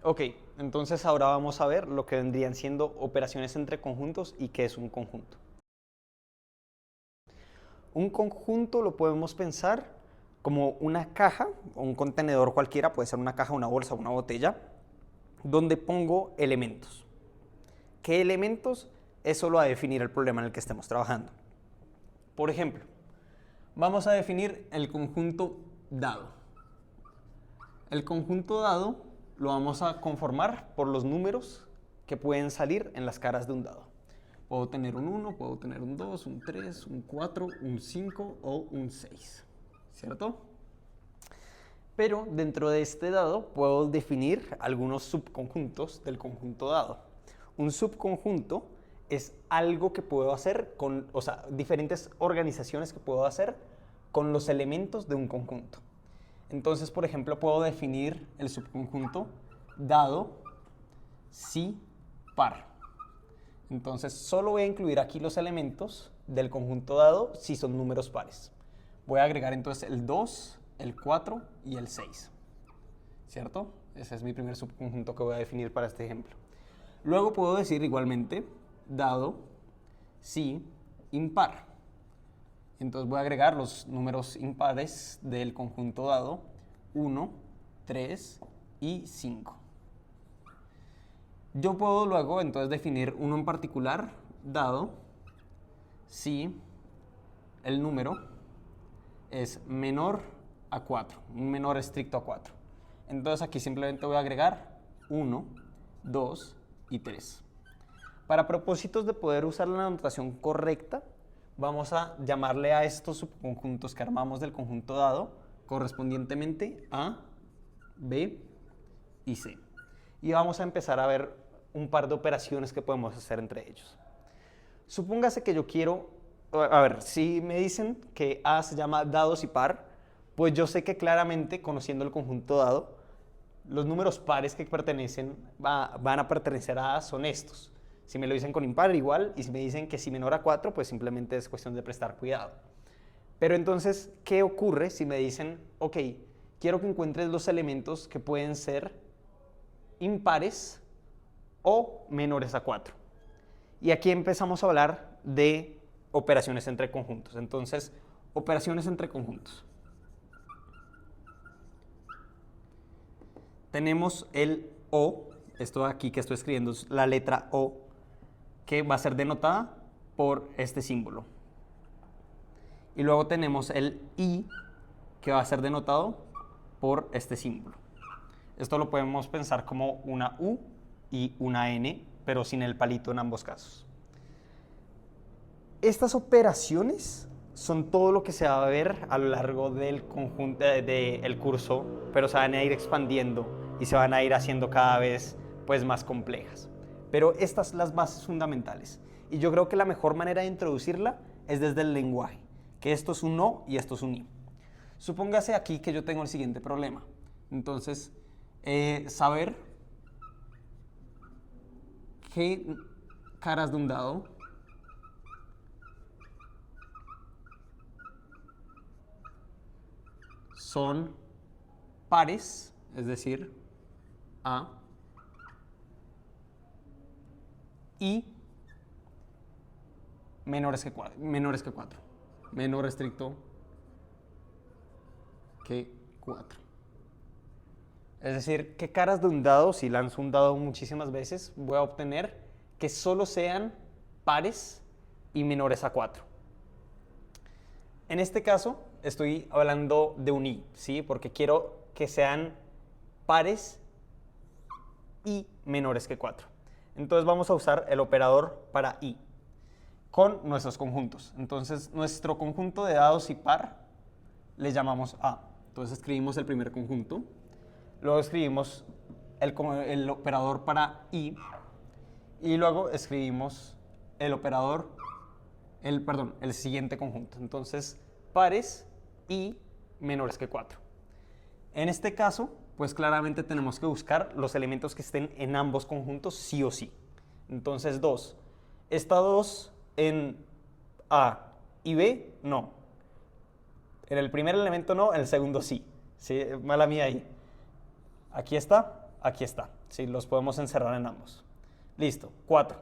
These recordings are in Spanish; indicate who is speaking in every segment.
Speaker 1: Ok, entonces ahora vamos a ver lo que vendrían siendo operaciones entre conjuntos y qué es un conjunto. Un conjunto lo podemos pensar como una caja o un contenedor cualquiera, puede ser una caja, una bolsa, una botella, donde pongo elementos. ¿Qué elementos? Eso lo va a definir el problema en el que estemos trabajando. Por ejemplo, vamos a definir el conjunto dado. El conjunto dado lo vamos a conformar por los números que pueden salir en las caras de un dado. Puedo tener un 1, puedo tener un 2, un 3, un 4, un 5 o un 6, ¿cierto? Pero dentro de este dado puedo definir algunos subconjuntos del conjunto dado. Un subconjunto es algo que puedo hacer con, o sea, diferentes organizaciones que puedo hacer con los elementos de un conjunto. Entonces, por ejemplo, puedo definir el subconjunto dado si par. Entonces, solo voy a incluir aquí los elementos del conjunto dado si son números pares. Voy a agregar entonces el 2, el 4 y el 6. ¿Cierto? Ese es mi primer subconjunto que voy a definir para este ejemplo. Luego puedo decir igualmente dado si impar. Entonces voy a agregar los números impares del conjunto dado 1, 3 y 5. Yo puedo luego entonces definir uno en particular dado si el número es menor a 4, un menor estricto a 4. Entonces aquí simplemente voy a agregar 1, 2 y 3. Para propósitos de poder usar la notación correcta, vamos a llamarle a estos subconjuntos que armamos del conjunto dado correspondientemente A, B y C. Y vamos a empezar a ver un par de operaciones que podemos hacer entre ellos. Supóngase que yo quiero, a ver, si me dicen que A se llama dados y par, pues yo sé que claramente, conociendo el conjunto dado, los números pares que pertenecen van a pertenecer a A son estos. Si me lo dicen con impar, igual, y si me dicen que si menor a 4, pues simplemente es cuestión de prestar cuidado. Pero entonces, ¿qué ocurre si me dicen, ok, quiero que encuentres los elementos que pueden ser impares o menores a 4? Y aquí empezamos a hablar de operaciones entre conjuntos. Entonces, operaciones entre conjuntos. Tenemos el O, esto aquí que estoy escribiendo es la letra O, que va a ser denotada por este símbolo. Y luego tenemos el I, que va a ser denotado por este símbolo. Esto lo podemos pensar como una U y una N, pero sin el palito en ambos casos. Estas operaciones son todo lo que se va a ver a lo largo del conjunto del curso, pero se van a ir expandiendo y se van a ir haciendo cada vez pues, más complejas. Pero estas son las bases fundamentales. Y yo creo que la mejor manera de introducirla es desde el lenguaje, que esto es un O y esto es un I. Supóngase aquí que yo tengo el siguiente problema. Entonces, saber qué caras de un dado son pares, es decir, A, y menores que 4, menor estricto que 4. Es decir, qué caras de un dado, si lanzo un dado muchísimas veces, voy a obtener que solo sean pares y menores a 4. En este caso, estoy hablando de un I, ¿sí? Porque quiero que sean pares y menores que 4. Entonces vamos a usar el operador para I con nuestros conjuntos. Entonces, nuestro conjunto de dados y par le llamamos A. Entonces escribimos el primer conjunto. Luego escribimos el operador para I. Y luego escribimos el operador, el siguiente conjunto. Entonces, pares y menores que 4. En este caso, pues claramente tenemos que buscar los elementos que estén en ambos conjuntos sí o sí. Entonces, 2. ¿Está 2 en A y B? No. En el primer elemento no, en el segundo sí. Sí, mala mía ahí. Aquí está. aquí está. Sí, los podemos encerrar en ambos. Listo, 4.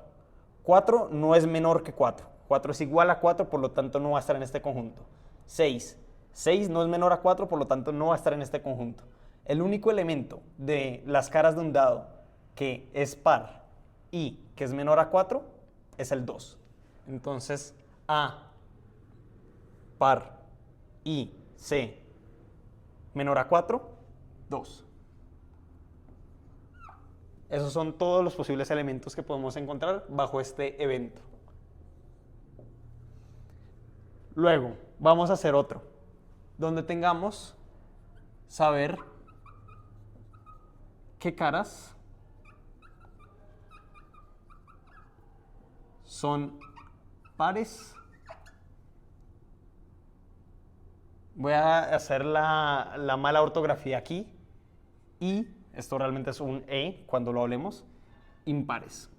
Speaker 1: 4 no es menor que 4. 4 es igual a 4, por lo tanto no va a estar en este conjunto. 6. 6 no es menor a 4, por lo tanto no va a estar en este conjunto. El único elemento de las caras de un dado que es par y que es menor a 4 es el 2. Entonces, A, par, y C, menor a 4, 2. Esos son todos los posibles elementos que podemos encontrar bajo este evento. Luego, vamos a hacer otro, donde tengamos saber qué caras son pares. Voy a hacer la mala ortografía aquí. Y esto realmente es un E cuando lo hablemos. Impares.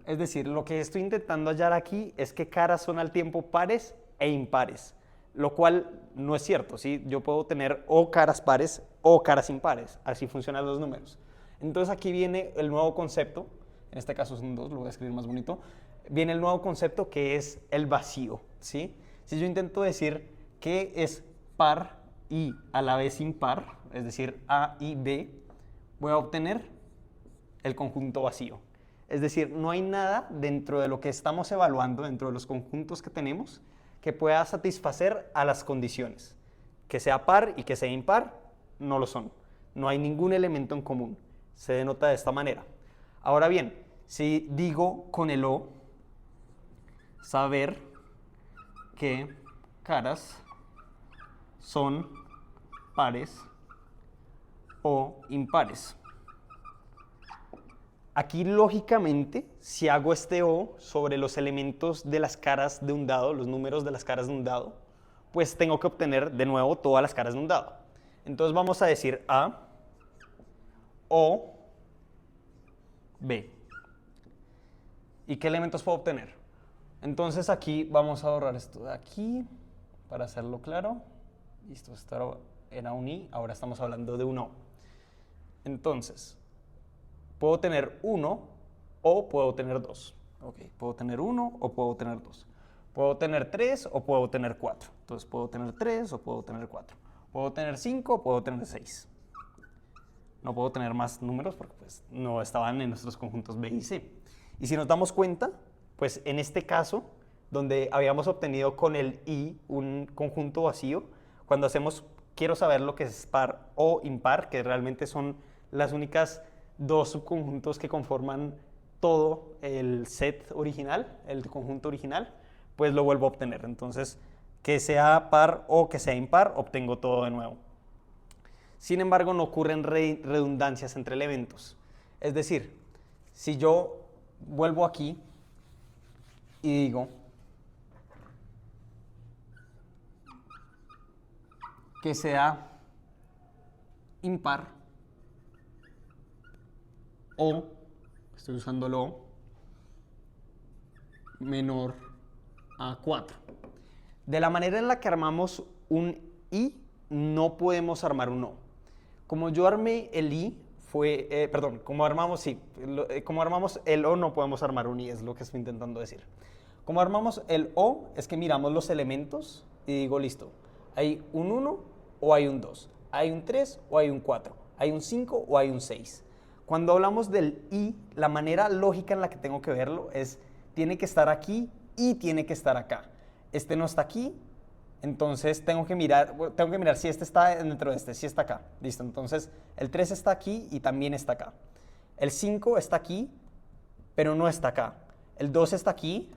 Speaker 1: Es decir, lo que estoy intentando hallar aquí es qué caras son al tiempo pares e impares. Lo cual no es cierto, ¿sí? Yo puedo tener o caras pares o caras impares. Así funcionan los números. Entonces aquí viene el nuevo concepto. En este caso son 2, lo voy a escribir más bonito. Viene el nuevo concepto que es el vacío, ¿sí? Si yo intento decir que es par y a la vez impar, es decir, A y B, voy a obtener el conjunto vacío. Es decir, no hay nada dentro de lo que estamos evaluando, dentro de los conjuntos que tenemos, que pueda satisfacer a las condiciones. Que sea par y que sea impar, no lo son. No hay ningún elemento en común. Se denota de esta manera. Ahora bien, si digo con el O, saber qué caras son pares o impares. Aquí, lógicamente, si hago este O sobre los elementos de las caras de un dado, los números de las caras de un dado, pues tengo que obtener de nuevo todas las caras de un dado. Entonces vamos a decir A, O, B. ¿Y qué elementos puedo obtener? Entonces aquí vamos a borrar esto de aquí para hacerlo claro. Listo, esto era un I, ahora estamos hablando de un O. Entonces, puedo tener 1 o puedo tener 2. Ok, puedo tener 1 o puedo tener 2. Puedo tener 3 o puedo tener 4. Entonces, puedo tener 3 o puedo tener 4. Puedo tener 5 o puedo tener 6. No puedo tener más números porque pues, no estaban en nuestros conjuntos B y C. Y si nos damos cuenta, pues en este caso, donde habíamos obtenido con el I un conjunto vacío, cuando hacemos quiero saber lo que es par o impar, que realmente son las únicas dos subconjuntos que conforman todo el set original, el conjunto original, pues lo vuelvo a obtener. Entonces, que sea par o que sea impar, obtengo todo de nuevo. Sin embargo, no ocurren redundancias entre elementos. Es decir, si yo vuelvo aquí y digo que sea impar o, estoy usando el O, menor a 4. De la manera en la que armamos un I, no podemos armar un O. Como yo armé el I, como armamos el O, no podemos armar un I, es lo que estoy intentando decir. Como armamos el O, es que miramos los elementos y digo, listo, hay un 1 o hay un 2, hay un 3 o hay un 4, hay un 5 o hay un 6. Cuando hablamos del I, la manera lógica en la que tengo que verlo es, tiene que estar aquí y tiene que estar acá. Este no está aquí, entonces tengo que mirar si este está dentro de este, si está acá. Listo, entonces el 3 está aquí y también está acá. El 5 está aquí, pero no está acá. El 2 está aquí,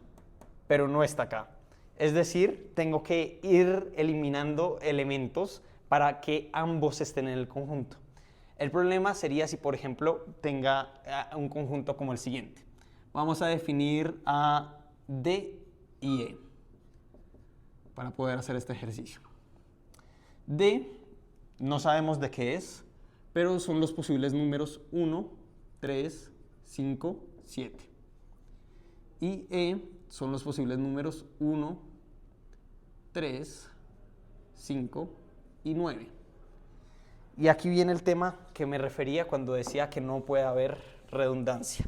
Speaker 1: pero no está acá. Es decir, tengo que ir eliminando elementos para que ambos estén en el conjunto. El problema sería si, por ejemplo, tenga un conjunto como el siguiente. Vamos a definir a D y E para poder hacer este ejercicio. D no sabemos de qué es, pero son los posibles números 1, 3, 5, 7. Y E son los posibles números 1, 3, 5 y 9. Y aquí viene el tema que me refería cuando decía que no puede haber redundancia.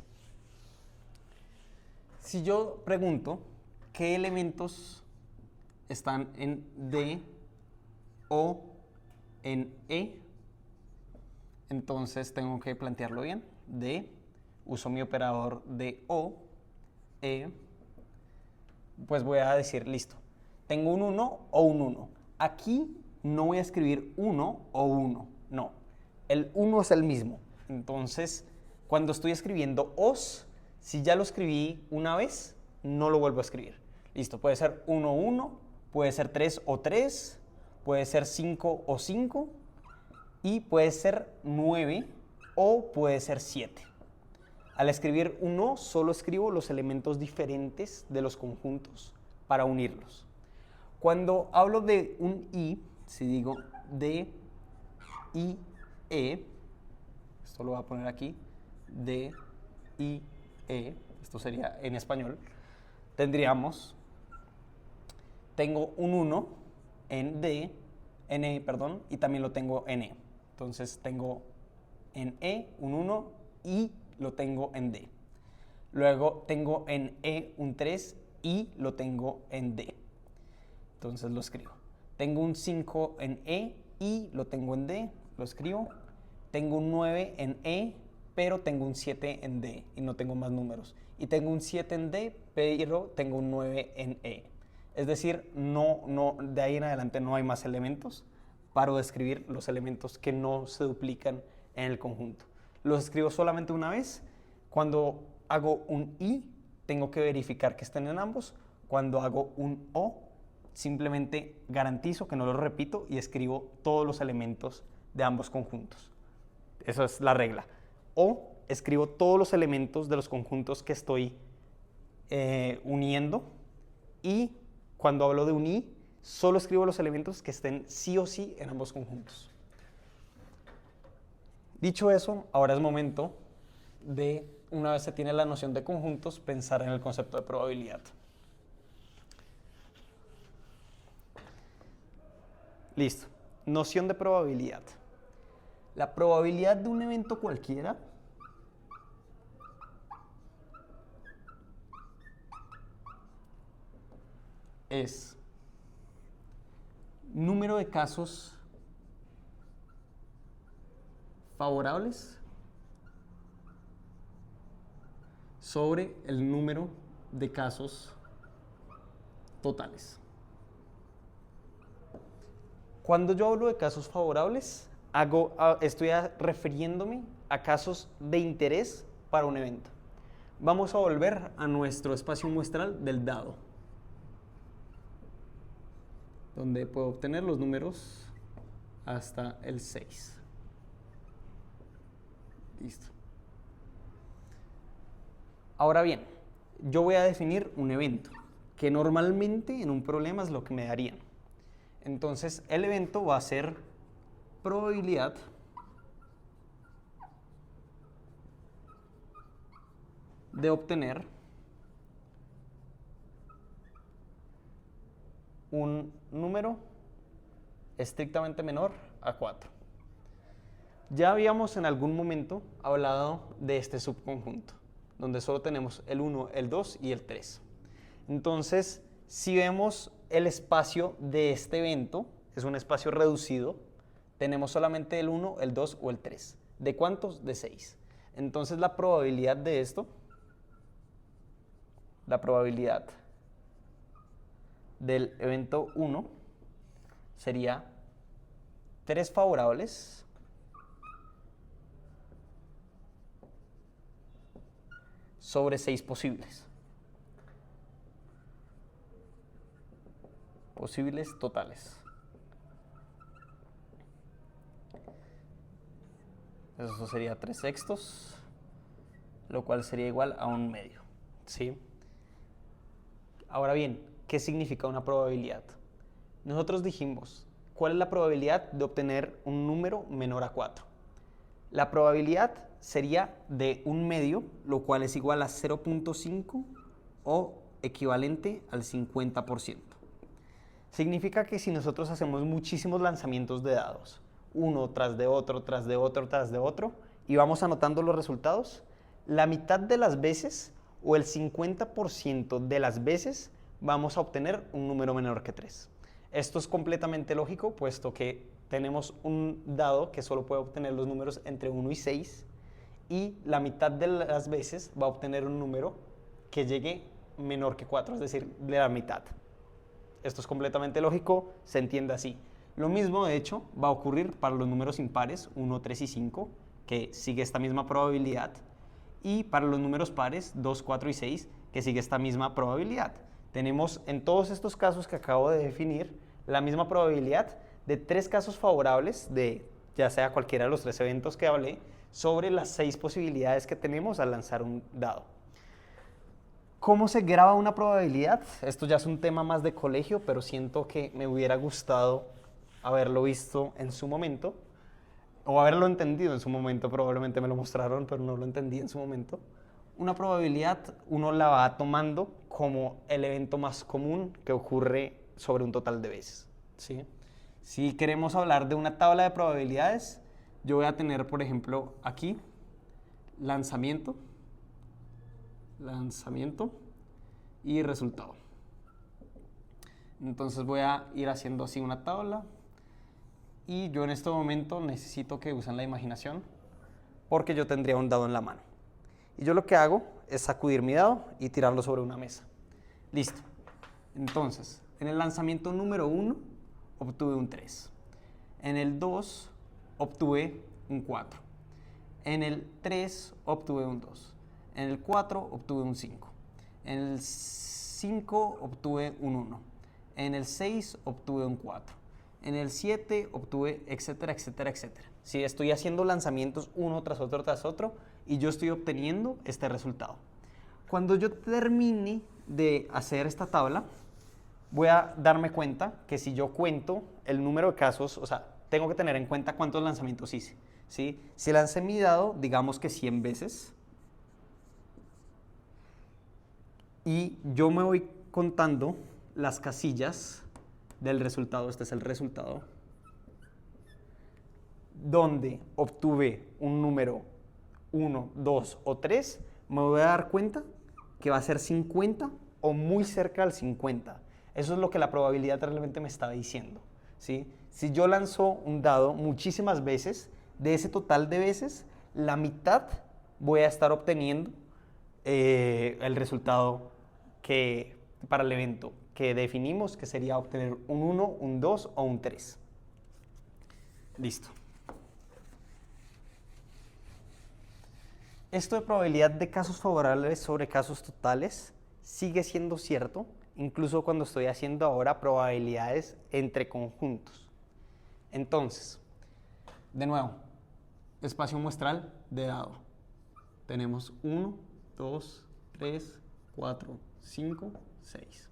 Speaker 1: Si yo pregunto qué elementos están en D o en E, entonces tengo que plantearlo bien. D, uso mi operador de O, E, pues voy a decir, listo, tengo un 1 o un 1. Aquí no voy a escribir 1 o 1, no. El 1 es el mismo. Entonces, cuando estoy escribiendo os, si ya lo escribí una vez, no lo vuelvo a escribir. Listo, puede ser 1 o 1, puede ser 3 o 3, puede ser 5 o 5, y puede ser 9 o puede ser 7. Al escribir un o, solo escribo los elementos diferentes de los conjuntos para unirlos. Cuando hablo de un i, si digo D, I, E, esto lo voy a poner aquí, D, I, E, esto sería en español, tengo un 1 en D, en E, perdón, y también lo tengo en E. Entonces tengo en E un 1 y lo tengo en D. Luego tengo en E un 3 y lo tengo en D. Entonces lo escribo. Tengo un 5 en E y lo tengo en D, lo escribo. Tengo un 9 en E, pero tengo un 7 en D y no tengo más números. Y tengo un 7 en D, pero tengo un 9 en E. Es decir, de ahí en adelante no hay más elementos. Paro de escribir los elementos que no se duplican en el conjunto. Los escribo solamente una vez. Cuando hago un i, tengo que verificar que estén en ambos. Cuando hago un o, simplemente garantizo que no lo repito y escribo todos los elementos de ambos conjuntos. Esa es la regla. O escribo todos los elementos de los conjuntos que estoy uniendo, y cuando hablo de un i, solo escribo los elementos que estén sí o sí en ambos conjuntos. Dicho eso, ahora es momento de, una vez se tiene la noción de conjuntos, pensar en el concepto de probabilidad. Listo. Noción de probabilidad. La probabilidad de un evento cualquiera es número de casos favorables sobre el número de casos totales. Cuando yo hablo de casos favorables, estoy refiriéndome a casos de interés para un evento. Vamos a volver a nuestro espacio muestral del dado, donde puedo obtener los números hasta el 6. Listo. Ahora bien, yo voy a definir un evento, que normalmente en un problema es lo que me darían. Entonces, el evento va a ser probabilidad de obtener un número estrictamente menor a 4. Ya habíamos en algún momento hablado de este subconjunto, donde solo tenemos el 1, el 2 y el 3. Entonces, si vemos el espacio de este evento, es un espacio reducido, tenemos solamente el 1, el 2 o el 3. ¿De cuántos? De 6. Entonces, la probabilidad de esto, la probabilidad del evento 1 sería 3 favorables sobre 6 posibles. Posibles totales. Eso sería 3/6, lo cual sería igual a 1/2. ¿Sí? Ahora bien, ¿qué significa una probabilidad? Nosotros dijimos, ¿cuál es la probabilidad de obtener un número menor a 4? La probabilidad sería de 1/2, lo cual es igual a 0.5 o equivalente al 50%. Significa que si nosotros hacemos muchísimos lanzamientos de dados, uno tras de otro, tras de otro, tras de otro, y vamos anotando los resultados, la mitad de las veces o el 50% de las veces vamos a obtener un número menor que 3. Esto es completamente lógico, puesto que tenemos un dado que solo puede obtener los números entre 1 y 6, y la mitad de las veces va a obtener un número que llegue menor que 4, es decir, de la mitad. Esto es completamente lógico, se entiende así. Lo mismo, de hecho, va a ocurrir para los números impares, 1, 3 y 5, que sigue esta misma probabilidad, y para los números pares, 2, 4 y 6, que sigue esta misma probabilidad. Tenemos en todos estos casos que acabo de definir la misma probabilidad de 3 casos favorables de ya sea cualquiera de los 3 eventos que hablé, sobre las 6 posibilidades que tenemos al lanzar un dado. ¿Cómo se graba una probabilidad? Esto ya es un tema más de colegio, pero siento que me hubiera gustado haberlo visto en su momento, o haberlo entendido en su momento. Probablemente me lo mostraron, pero no lo entendí en su momento. Una probabilidad uno la va tomando como el evento más común que ocurre sobre un total de veces, ¿sí? Si queremos hablar de una tabla de probabilidades, yo voy a tener, por ejemplo, aquí lanzamiento y resultado. Entonces voy a ir haciendo así una tabla, y yo en este momento necesito que usen la imaginación, porque yo tendría un dado en la mano. Y yo lo que hago es sacudir mi dado y tirarlo sobre una mesa. Listo. Entonces, en el lanzamiento número 1 obtuve un 3. En el 2 obtuve un 4. En el 3 obtuve un 2. En el 4 obtuve un 5. En el 5 obtuve un 1. En el 6 obtuve un 4. En el 7 obtuve, etcétera, etcétera, etcétera. Sí, estoy haciendo lanzamientos uno tras otro, y yo estoy obteniendo este resultado. Cuando yo termine de hacer esta tabla, voy a darme cuenta que si yo cuento el número de casos, o sea, tengo que tener en cuenta cuántos lanzamientos hice, ¿sí? Si lancé mi dado, digamos que 100 veces, y yo me voy contando las casillas del resultado, este es el resultado, donde obtuve un número 1, 2 o 3, me voy a dar cuenta que va a ser 50 o muy cerca al 50. Eso es lo que la probabilidad realmente me está diciendo, ¿sí? Si yo lanzo un dado muchísimas veces, de ese total de veces, la mitad voy a estar obteniendo el resultado para el evento que definimos, que sería obtener un 1, un 2 o un 3. Listo. Esto de probabilidad de casos favorables sobre casos totales sigue siendo cierto, incluso cuando estoy haciendo ahora probabilidades entre conjuntos. Entonces, de nuevo, espacio muestral de dado. Tenemos 1, 2, 3, 4, 5, 6.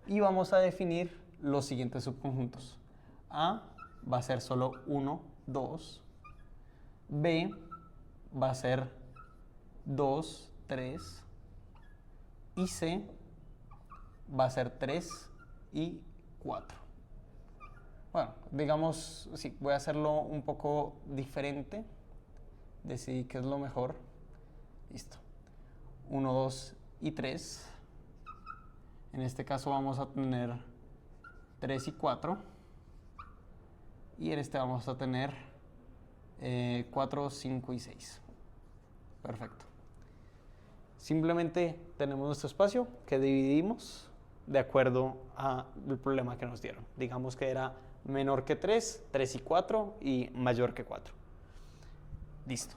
Speaker 1: Y vamos a definir los siguientes subconjuntos. A va a ser solo 1, 2. B va a ser 2, 3. Y C va a ser 3 y 4. Bueno, digamos, sí, voy a hacerlo un poco diferente. Decidí qué es lo mejor. Listo. 1, 2 y 3. En este caso vamos a tener 3 y 4. Y en este vamos a tener 4, 5 y 6. Perfecto. Simplemente tenemos nuestro espacio que dividimos de acuerdo al problema que nos dieron. Digamos que era menor que 3, 3 y 4 y mayor que 4. Listo.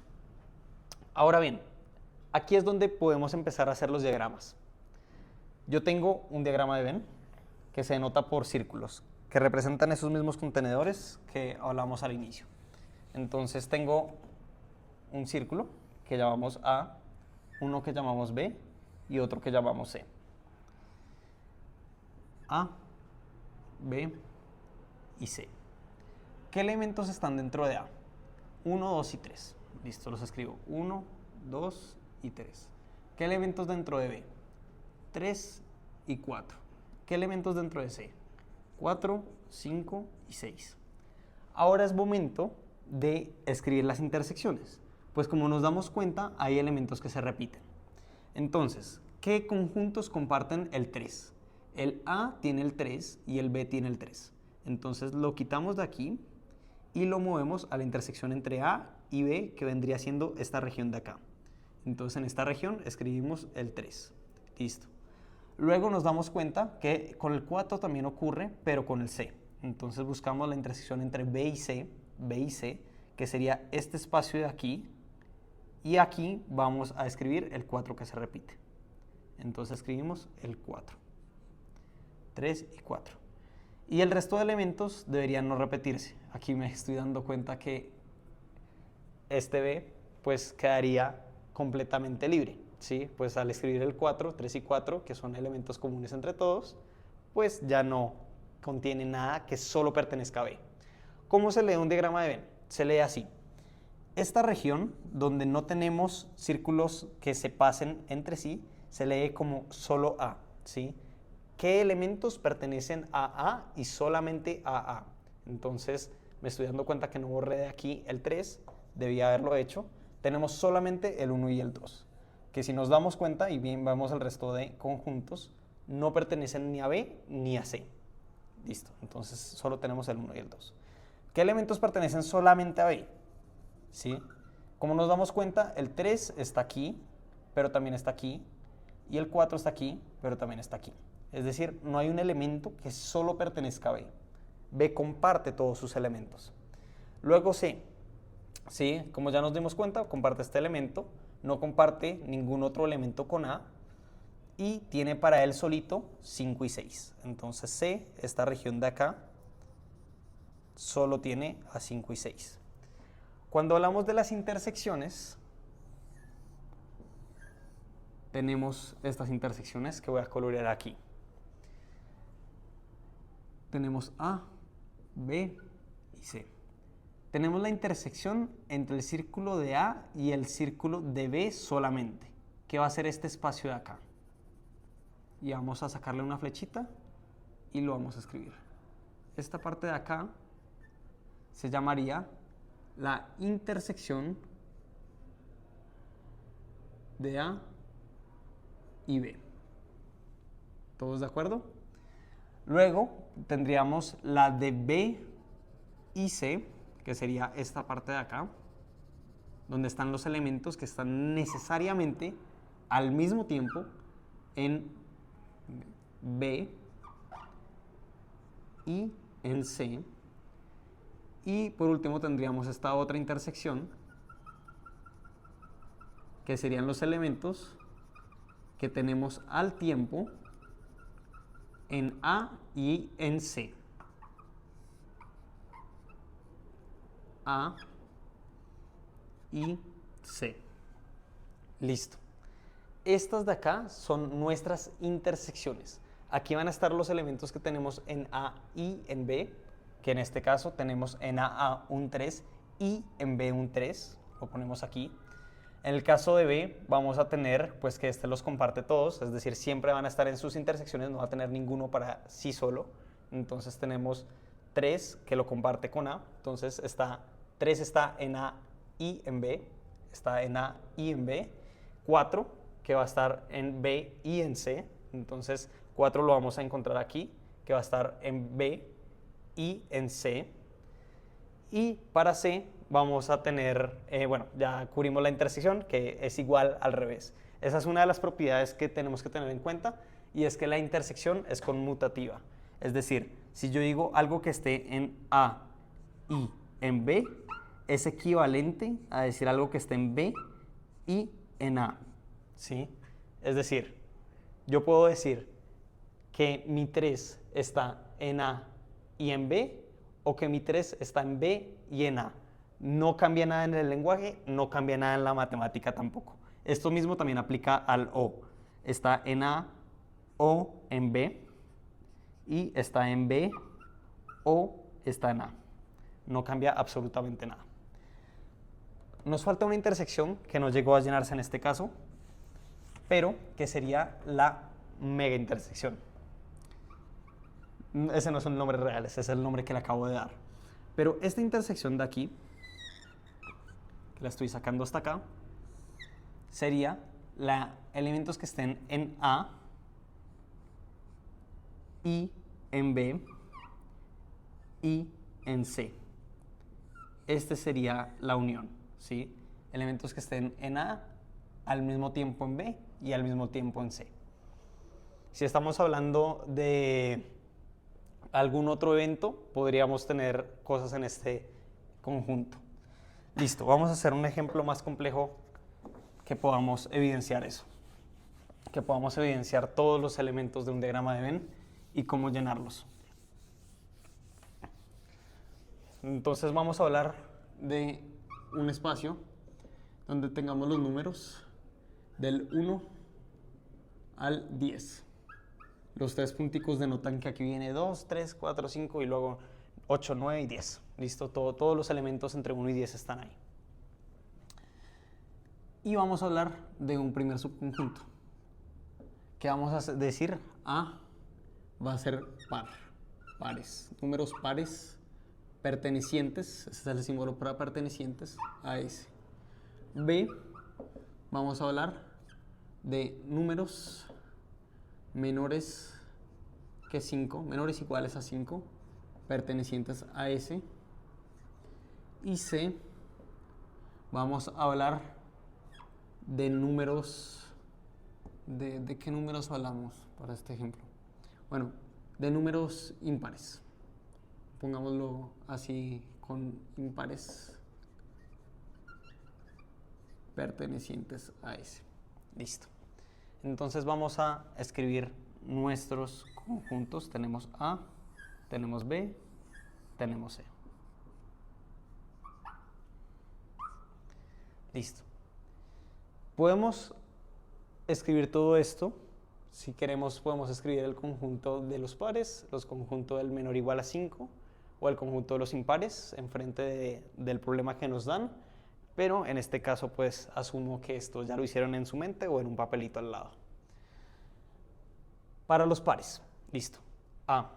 Speaker 1: Ahora bien, aquí es donde podemos empezar a hacer los diagramas. Yo tengo un diagrama de Venn que se denota por círculos, que representan esos mismos contenedores que hablamos al inicio. Entonces tengo un círculo que llamamos A, uno que llamamos B y otro que llamamos C. A, B y C. ¿Qué elementos están dentro de A? 1, 2 y 3. Listo, los escribo. 1, 2 y 3. ¿Qué elementos dentro de B? 3 y 4. ¿Qué elementos dentro de C? 4, 5 y 6. Ahora es momento de escribir las intersecciones, pues como nos damos cuenta, hay elementos que se repiten. Entonces, ¿qué conjuntos comparten el 3? El A tiene el 3 y el B tiene el 3. Entonces lo quitamos de aquí y lo movemos a la intersección entre A y B, que vendría siendo esta región de acá. Entonces en esta región escribimos el 3. Listo. Luego nos damos cuenta que con el 4 también ocurre, pero con el C. Entonces buscamos la intersección entre B y C, que sería este espacio de aquí, y aquí vamos a escribir el 4 que se repite. Entonces escribimos el 4. 3 y 4. Y el resto de elementos deberían no repetirse. Aquí me estoy dando cuenta que este B pues quedaría completamente libre, ¿sí? Pues al escribir el 4, 3 y 4, que son elementos comunes entre todos, pues ya no contiene nada que solo pertenezca a B. ¿Cómo se lee un diagrama de Venn? Se lee así. Esta región, donde no tenemos círculos que se pasen entre sí, se lee como solo A, ¿sí? ¿Qué elementos pertenecen a A y solamente a A? Entonces me estoy dando cuenta que no borré de aquí el 3, debía haberlo hecho. Tenemos solamente el 1 y el 2, que si nos damos cuenta y bien vemos el resto de conjuntos, no pertenecen ni a B ni a C. Listo, entonces solo tenemos el 1 y el 2. ¿Qué elementos pertenecen solamente a B? ¿Sí? Como nos damos cuenta, el 3 está aquí, pero también está aquí, y el 4 está aquí, pero también está aquí. Es decir, no hay un elemento que solo pertenezca a B. B comparte todos sus elementos. Luego C, ¿sí? Como ya nos dimos cuenta, comparte este elemento, no comparte ningún otro elemento con A, y tiene para él solito 5 y 6. Entonces C, esta región de acá, solo tiene a 5 y 6. Cuando hablamos de las intersecciones, tenemos estas intersecciones que voy a colorear aquí. Tenemos A, B y C. Tenemos la intersección entre el círculo de A y el círculo de B solamente, que va a ser este espacio de acá. Y vamos a sacarle una flechita y lo vamos a escribir. Esta parte de acá se llamaría la intersección de A y B. ¿Todos de acuerdo? Luego tendríamos la de B y C, que sería esta parte de acá, donde están los elementos que están necesariamente al mismo tiempo en B y en C. Y por último tendríamos esta otra intersección, que serían los elementos que tenemos al tiempo en A y en C. A y C. Listo. Estas de acá son nuestras intersecciones. Aquí van a estar los elementos que tenemos en A y en B, que en este caso tenemos en A un 3 y en B un 3, lo ponemos aquí. En el caso de B vamos a tener pues que este los comparte todos, es decir, siempre van a estar en sus intersecciones, no va a tener ninguno para sí solo. Entonces tenemos 3 que lo comparte con A, entonces 3 está en A y en B, está en A y en B. 4 que va a estar en B y en C, entonces 4 lo vamos a encontrar aquí, que va a estar en B y en C. Y para C vamos a tener, bueno, ya cubrimos la intersección, que es igual al revés. Esa es una de las propiedades que tenemos que tener en cuenta, y es que la intersección es conmutativa. Es decir, si yo digo algo que esté en A y en B, es equivalente a decir algo que esté en B y en A, ¿sí? Es decir, yo puedo decir que mi 3 está en A y en B, o que mi 3 está en B y en A. No cambia nada en el lenguaje, no cambia nada en la matemática tampoco. Esto mismo también aplica al O. Está en A o en B, y está en B o está en A. No cambia absolutamente nada. Nos falta una intersección que no llegó a llenarse en este caso, pero que sería la mega intersección. Ese no es un nombre real, ese es el nombre que le acabo de dar. Pero esta intersección de aquí, que la estoy sacando hasta acá, sería elementos que estén en A y en B y en C. Este sería la unión, ¿sí? Elementos que estén en A al mismo tiempo en B y al mismo tiempo en C. Si estamos hablando de algún otro evento, podríamos tener cosas en este conjunto. Listo, vamos a hacer un ejemplo más complejo que podamos evidenciar eso. Que podamos evidenciar todos los elementos de un diagrama de Venn y cómo llenarlos. Entonces vamos a hablar de un espacio donde tengamos los números del 1 al 10. Los tres punticos denotan que aquí viene 2, 3, 4, 5 y luego 8, 9 y 10. Listo, todos los elementos entre 1 y 10 están ahí. Y vamos a hablar de un primer subconjunto. Que vamos a decir A va a ser par, pares, números pares pertenecientes, este es el símbolo para pertenecientes a S. B, vamos a hablar de números menores que 5, menores iguales a 5, pertenecientes a S. Y C, vamos a hablar de números, ¿de qué números hablamos para este ejemplo? Bueno, de números impares. Pongámoslo así, con impares pertenecientes a S. Listo. Entonces vamos a escribir nuestros conjuntos. Tenemos A, tenemos B, tenemos C. Listo. Podemos escribir todo esto. Si queremos, podemos escribir el conjunto de los pares, los conjuntos del menor o igual a 5, o el conjunto de los impares, enfrente del problema que nos dan. Pero en este caso, pues, asumo que esto ya lo hicieron en su mente o en un papelito al lado. Para los pares, listo. A,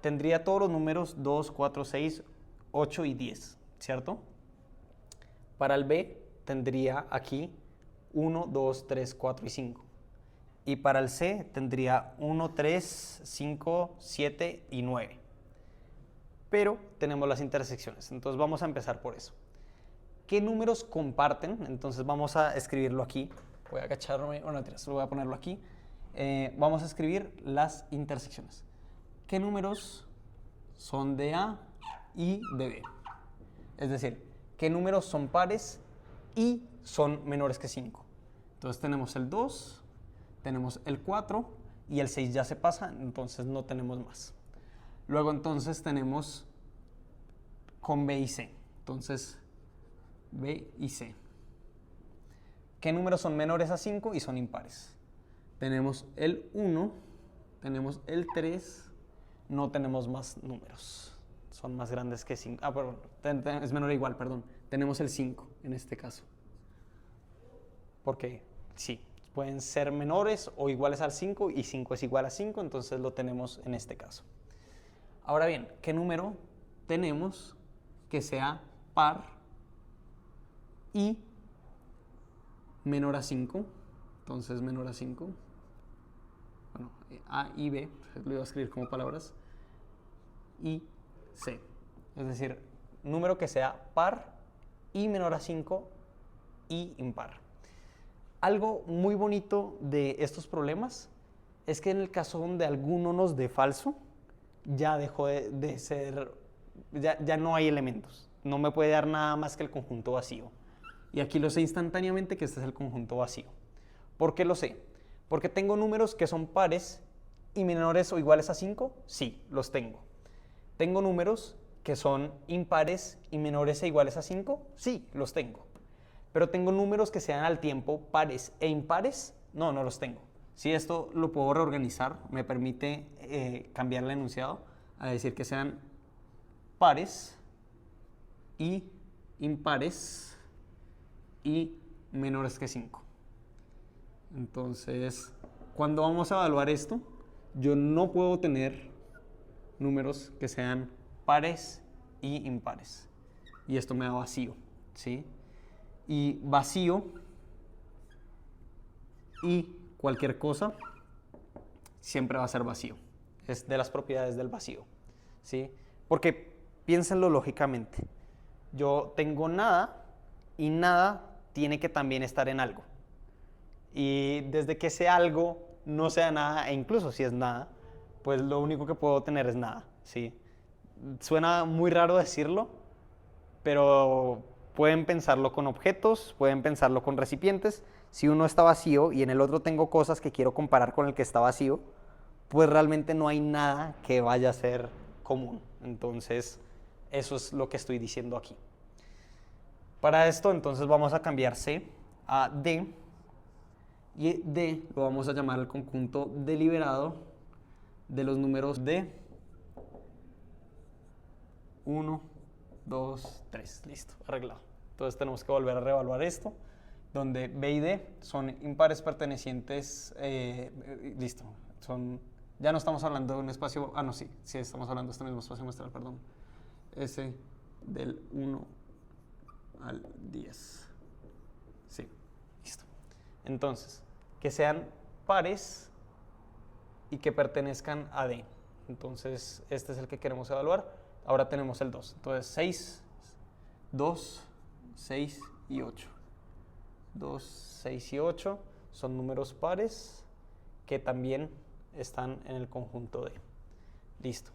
Speaker 1: tendría todos los números 2, 4, 6, 8 y 10, ¿cierto? Para el B, tendría aquí 1, 2, 3, 4 y 5. Y para el C, tendría 1, 3, 5, 7 y 9. Pero tenemos las intersecciones, entonces vamos a empezar por eso. ¿Qué números comparten? Entonces vamos a escribirlo aquí. Voy a agacharme, bueno, voy a ponerlo aquí. Vamos a escribir las intersecciones. ¿Qué números son de A y de B? Es decir, ¿qué números son pares y son menores que 5? Entonces tenemos el 2, tenemos el 4 y el 6 ya se pasa, entonces no tenemos más. Luego entonces tenemos con B y C. Entonces B y C. ¿Qué números son menores a 5 y son impares? Tenemos el 1, tenemos el 3, no tenemos más números. Son más grandes que 5. Ah, perdón, es menor o igual, perdón. Tenemos el 5 en este caso. Porque sí, pueden ser menores o iguales al 5 y 5 es igual a 5, entonces lo tenemos en este caso. Ahora bien, ¿qué número tenemos que sea par y menor a 5? Entonces, menor a 5. Bueno, A y B, lo iba a escribir como palabras. Y C. Es decir, número que sea par y menor a 5 y impar. Algo muy bonito de estos problemas es que en el caso donde alguno nos dé falso, ya dejó de ser, ya no hay elementos. No me puede dar nada más que el conjunto vacío. Y aquí lo sé instantáneamente que este es el conjunto vacío. ¿Por qué lo sé? Porque tengo números que son pares y menores o iguales a 5. Sí, los tengo. ¿Tengo números que son impares y menores e iguales a 5? Sí, los tengo. Pero tengo números que sean al tiempo pares e impares. No, no los tengo. Si esto lo puedo reorganizar, me permite cambiar el enunciado a decir que sean pares y impares y menores que 5. Entonces, cuando vamos a evaluar esto, yo no puedo tener números que sean pares y impares. Y esto me da vacío, ¿sí? Y vacío y cualquier cosa siempre va a ser vacío. Es de las propiedades del vacío, ¿sí? Porque piénsenlo lógicamente. Yo tengo nada y nada tiene que también estar en algo. Y desde que ese algo no sea nada, e incluso si es nada, pues lo único que puedo tener es nada, ¿sí? Suena muy raro decirlo, pero pueden pensarlo con objetos, pueden pensarlo con recipientes. Si uno está vacío y en el otro tengo cosas que quiero comparar con el que está vacío, pues realmente no hay nada que vaya a ser común. Entonces, eso es lo que estoy diciendo aquí. Para esto, entonces vamos a cambiar C a D, y D lo vamos a llamar el conjunto deliberado de los números de 1, 2, 3. Listo, arreglado. Entonces tenemos que volver a reevaluar esto, donde B y D son impares pertenecientes, listo, ya no estamos hablando de un espacio, no, sí estamos hablando de este mismo espacio muestral, perdón, S del 1 al 10. Sí, listo. Entonces, que sean pares y que pertenezcan a D. Entonces, este es el que queremos evaluar. Ahora tenemos el 2. Entonces, 6, 2, 6 y 8. 2, 6 y 8 son números pares que también están en el conjunto D. Listo.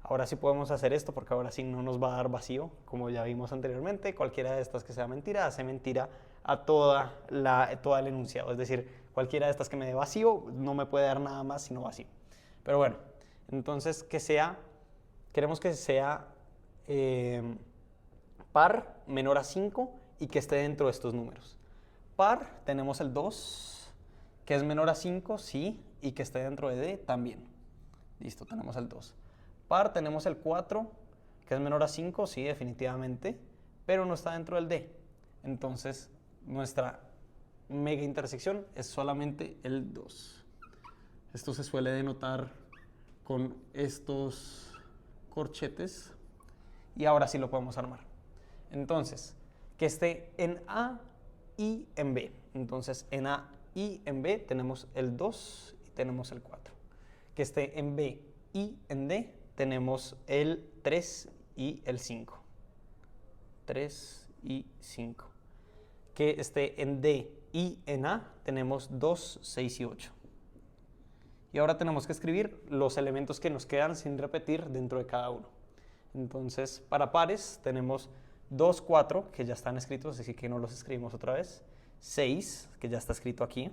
Speaker 1: Ahora sí podemos hacer esto porque ahora sí no nos va a dar vacío, como ya vimos anteriormente. Cualquiera de estas que sea mentira hace mentira a todo el enunciado. Es decir, cualquiera de estas que me dé vacío no me puede dar nada más sino vacío. Pero bueno, entonces queremos que sea par menor a 5 y que esté dentro de estos números. Par tenemos el 2, que es menor a 5, sí, y que esté dentro de D también. Listo, tenemos el 2. Par tenemos el 4, que es menor a 5, sí, definitivamente, pero no está dentro del D. Entonces, nuestra mega intersección es solamente el 2. Esto se suele denotar con estos corchetes y ahora sí lo podemos armar. Entonces, que esté en A y en B. Entonces, en A y en B tenemos el 2 y tenemos el 4. Que esté en B y en D tenemos el 3 y el 5. 3 y 5. Que esté en D y en A tenemos 2, 6 y 8. Y ahora tenemos que escribir los elementos que nos quedan sin repetir dentro de cada uno. Entonces, para pares tenemos 2, 4, que ya están escritos, así que no los escribimos otra vez. 6, que ya está escrito aquí,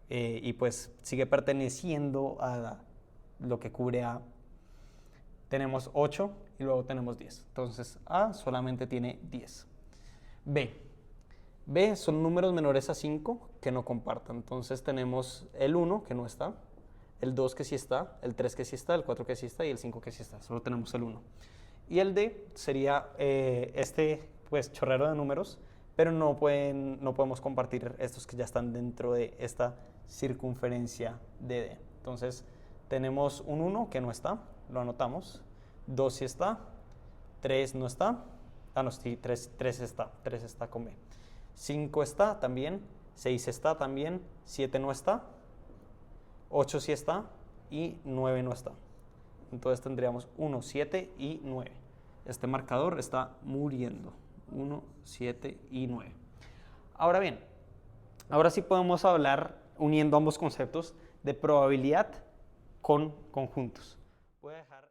Speaker 1: y pues sigue perteneciendo a lo que cubre A. Tenemos 8 y luego tenemos 10. Entonces, A solamente tiene 10. B. B son números menores a 5 que no compartan. Entonces tenemos el 1 que no está, el 2 que sí está, el 3 que sí está, el 4 que sí está y el 5 que sí está. Solo tenemos el 1. Y el D sería pues chorrero de números, pero no podemos compartir estos que ya están dentro de esta circunferencia de D. Entonces tenemos un 1 que no está, lo anotamos, 2 sí está, 3 no está, no, sí, 3 está con B. 5 está también, 6 está también, 7 no está, 8 sí está y 9 no está. Entonces tendríamos 1, 7 y 9. Este marcador está muriendo. 1, 7 y 9. Ahora bien, ahora sí podemos hablar, uniendo ambos conceptos, de probabilidad con conjuntos. Voy a dejar